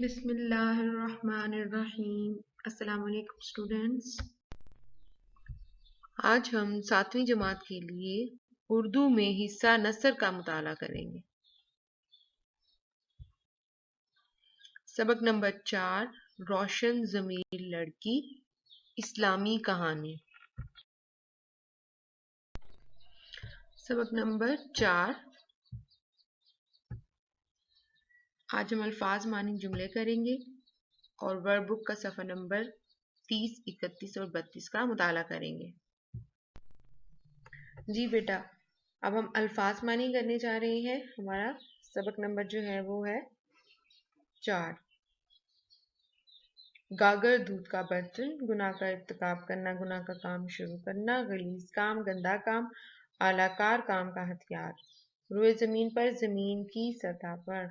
بسم اللہ الرحمن الرحیم۔ السلام علیکم اسٹوڈینٹس۔ آج ہم 7ویں جماعت کے لیے اردو میں حصہ نثر کا مطالعہ کریں گے۔ سبق نمبر 4، روشن ضمیر لڑکی، اسلامی کہانی۔ سبق نمبر 4، آج ہم الفاظ معنی جملے کریں گے اور ورب بک کا صفحہ نمبر 30، 31 اور 32 کا مطالعہ کریں گے۔ جی بیٹا، اب ہم الفاظ معنی کرنے جا رہے ہیں۔ ہمارا سبق نمبر جو ہے وہ ہے 4۔ گاگر دودھ کا برتن، گناہ کا ارتکاب کرنا، گناہ کا کام شروع کرنا، غلیظ کام، گندا کام، اعلی کار کام کا ہتھیار، روئے زمین پر، زمین کی سطح پر۔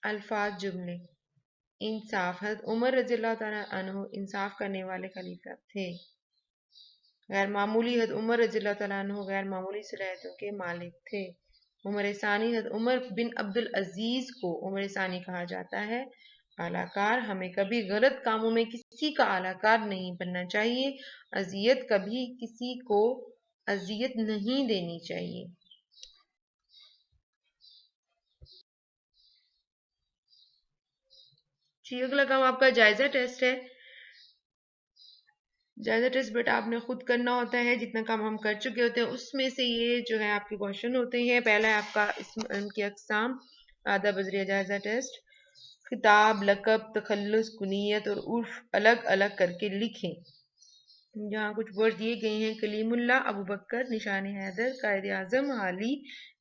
الفاظ جملے۔ انصاف، حضرت عمر رضی اللہ تعالیٰ عنہ انصاف کرنے والے خلیفہ تھے۔ غیر معمولی، حضرت عمر رضی اللہ تعالیٰ عنہ غیر معمولی صلاحیتوں کے مالک تھے۔ عمر ثانی، حضرت عمر بن عبدالعزیز کو عمر ثانی کہا جاتا ہے۔ اعلی کار، ہمیں کبھی غلط کاموں میں کسی کا اعلی کار نہیں بننا چاہیے۔ اذیت، کبھی کسی کو اذیت نہیں دینی چاہیے۔ جی، اگلا کام آپ کا جائزہ ٹیسٹ ہے۔ جائزہ ٹیسٹ بیٹا آپ نے خود کرنا ہوتا ہے، جتنا کام ہم کر چکے ہوتے ہیں اس میں سے یہ جو ہے آپ کے کوشچن ہوتے ہیں۔ پہلا ہے آپ کا اسم کی اقسام، آدھا بذریعہ جائزہ ٹیسٹ۔ خطاب، لقب، تخلص، کنیت اور عرف الگ الگ کر کے لکھیں۔ یہاں کچھ ورڈ دیے گئے ہیں: کلیم اللہ، ابو بکر، نشان حیدر، قائد اعظم، علی،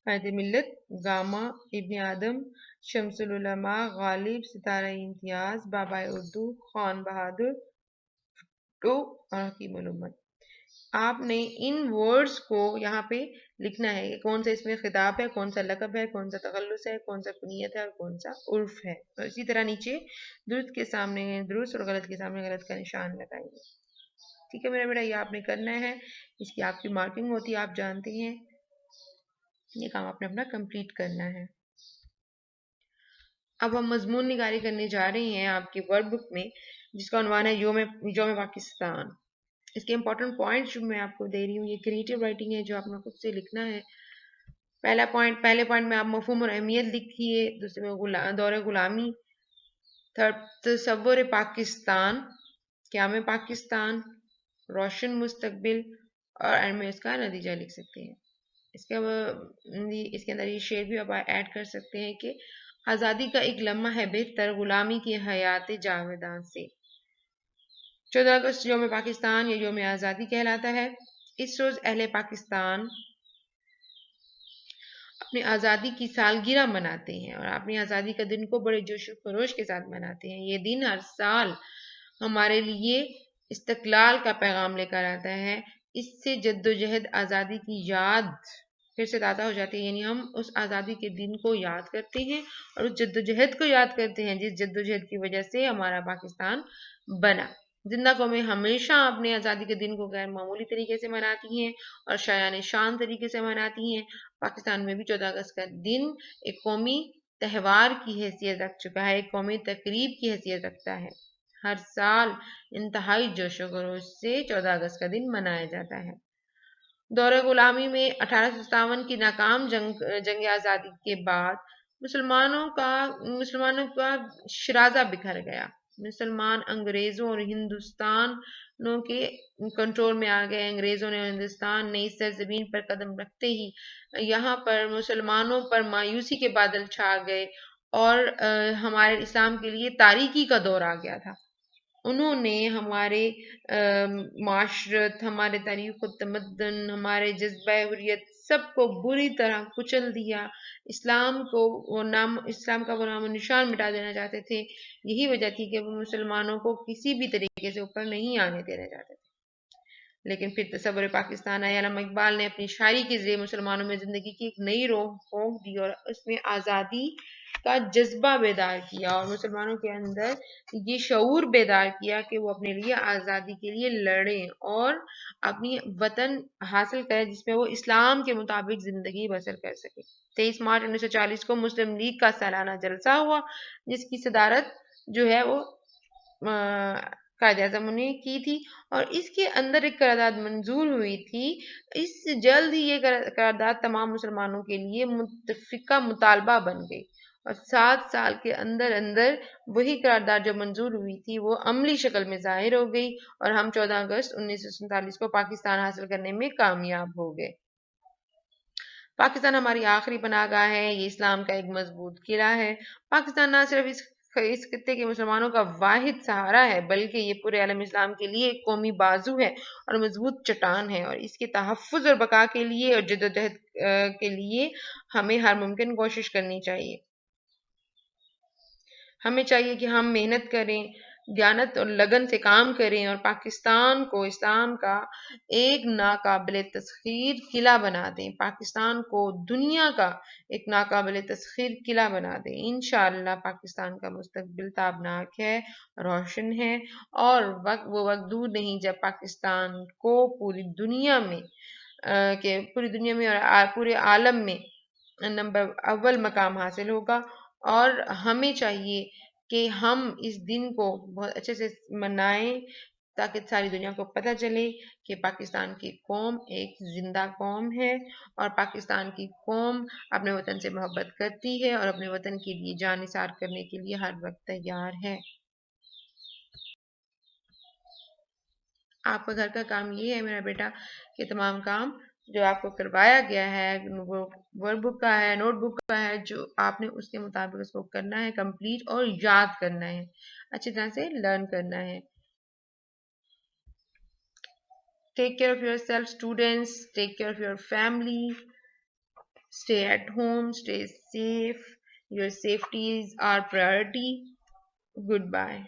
قائد ملت، گاما، ابن آدم، شمس العلماء، غالب، ستارہ امتیاز، بابا اردو، خان بہادر اور حکیم الامت۔ آپ نے ان ورڈز کو یہاں پہ لکھنا ہے کہ کون سا اس میں خطاب ہے، کون سا لقب ہے، کون سا تخلص ہے، کون سا کنیت ہے اور کون سا عرف ہے۔ اور اسی طرح نیچے درست کے سامنے درست اور غلط کے سامنے غلط کا نشان لگائیے۔ ٹھیک ہے میرا بیٹا، یہ آپ نے کرنا ہے، اس کی آپ کی مارکنگ ہوتی ہے، آپ جانتے ہیں۔ یہ کام آپ نے اپنا کمپلیٹ کرنا ہے۔ اب ہم مضمون نگاری کرنے جا رہے ہیں آپ کی ورک بک میں، جس کا عنوان ہے یوم پاکستان۔ اس کے امپورٹنٹ پوائنٹ جو میں آپ کو دے رہی ہوں، یہ کریٹیو رائٹنگ ہے جو آپ نے خود سے لکھنا ہے۔ پہلے پوائنٹ میں آپ مفہوم اور اہمیت لکھیے، دوسرے میں دور غلامی، تھرڈ تصور پاکستان، قیام پاکستان، روشن مستقبل، اور اینڈ میں اس کا نتیجہ لکھ سکتے ہیں۔ اس کے اندر یہ شعر بھی آپ ایڈ کر سکتے ہیں کہ آزادی کا ایک لمحہ ہے بہتر غلامی کی حیات جاویداں سے۔ 14 اگست یوم پاکستان یا یوم آزادی کہلاتا ہے۔ اس روز اہل پاکستان اپنی آزادی کی سالگرہ مناتے ہیں اور اپنی آزادی کا دن کو بڑے جوش و خروش کے ساتھ مناتے ہیں۔ یہ دن ہر سال ہمارے لیے استقلال کا پیغام لے کر آتا ہے۔ اس سے جد و جہد آزادی کی یاد پھر سے تازہ ہو جاتی ہے، یعنی ہم اس آزادی کے دن کو یاد کرتے ہیں اور اس جد و جہد کو یاد کرتے ہیں جس جد و جہد کی وجہ سے ہمارا پاکستان بنا۔ زندہ قومیں ہمیشہ اپنے آزادی کے دن کو غیر معمولی طریقے سے مناتی ہیں اور شایان شان طریقے سے مناتی ہیں۔ پاکستان میں بھی 14 اگست کا دن ایک قومی تہوار کی حیثیت رکھ چکا ہے، ایک قومی تقریب کی حیثیت رکھتا ہے۔ ہر سال انتہائی جوش و خروش سے 14 اگست کا دن منایا جاتا ہے۔ دور غلامی میں 1857 کی ناکام جنگ آزادی کے بعد مسلمانوں کا شرازہ بکھر گیا۔ مسلمان انگریزوں اور ہندوستانوں کے کنٹرول میں آ گئے۔ انگریزوں نے ہندوستان نئی سرزمین پر قدم رکھتے ہی یہاں پر مسلمانوں پر مایوسی کے بادل چھا گئے اور ہمارے اسلام کے لیے تاریکی کا دور آ گیا تھا۔ انہوں نے ہمارے معاشرت، ہمارے تاریخ و تمدن، ہمارے جذبہ حریت سب کو بری طرح کچل دیا۔ اسلام کا وہ نام و نشان مٹا دینا چاہتے تھے۔ یہی وجہ تھی کہ وہ مسلمانوں کو کسی بھی طریقے سے اوپر نہیں آنے دینا چاہتے تھے۔ لیکن پھر تصور پاکستان آیا۔ علامہ اقبال نے اپنی شاعری کے ذریعے مسلمانوں میں زندگی کی ایک نئی روح پھونک دی اور اس میں آزادی کا جذبہ بیدار کیا اور مسلمانوں کے اندر یہ شعور بیدار کیا کہ وہ اپنے لیے آزادی کے لیے لڑیں اور اپنی وطن حاصل کریں جس میں وہ اسلام کے مطابق زندگی بسر کر سکے۔ 23 مارچ 1940 کو مسلم لیگ کا سالانہ جلسہ ہوا جس کی صدارت جو ہے وہ قائد اعظم نے کی تھی اور اس کے اندر ایک قرارداد منظور ہوئی تھی۔ اس جلد ہی یہ قرارداد تمام مسلمانوں کے لیے متفقہ مطالبہ بن گئی اور 7 سال کے اندر اندر وہی قرارداد جو منظور ہوئی تھی وہ عملی شکل میں ظاہر ہو گئی اور ہم 14 اگست 1947 کو پاکستان حاصل کرنے میں کامیاب ہو گئے۔ پاکستان ہماری آخری پناہ گاہ ہے، یہ اسلام کا ایک مضبوط قلعہ ہے۔ پاکستان نہ صرف اس خطے کے مسلمانوں کا واحد سہارا ہے بلکہ یہ پورے عالم اسلام کے لیے ایک قومی بازو ہے اور مضبوط چٹان ہے اور اس کے تحفظ اور بقا کے لیے اور جدوجہد کے لیے ہمیں ہر ممکن کوشش کرنی چاہیے۔ ہمیں چاہیے کہ ہم محنت کریں، دیانت اور لگن سے کام کریں اور پاکستان کو اسلام کا ایک ناقابل تسخیر قلعہ بنا دیں، پاکستان کو دنیا کا ایک ناقابل تسخیر قلعہ بنا دیں۔ انشاءاللہ پاکستان کا مستقبل تابناک ہے، روشن ہے اور وہ وقت دور نہیں جب پاکستان کو پوری دنیا میں اور پورے عالم میں نمبر اول مقام حاصل ہوگا اور ہمیں چاہیے کہ ہم اس دن کو بہت اچھے سے منائیں تاکہ ساری دنیا کو پتہ چلے کہ پاکستان کی قوم ایک زندہ قوم ہے اور پاکستان کی قوم اپنے وطن سے محبت کرتی ہے اور اپنے وطن کے لیے جان نثار کرنے کے لیے ہر وقت تیار ہے۔ آپ کا گھر کا کام یہ ہے میرا بیٹا کہ تمام کام جو آپ کو کروایا گیا ہے وہ ورک بک کا ہے، نوٹ بک کا ہے، جو آپ نے اس کے مطابق اس کو کرنا ہے کمپلیٹ اور یاد کرنا ہے، اچھی طرح سے لرن کرنا ہے۔ Take care of yourself, students. Take care of your family. Stay at home. Stay safe. Your safety is our priority. Goodbye.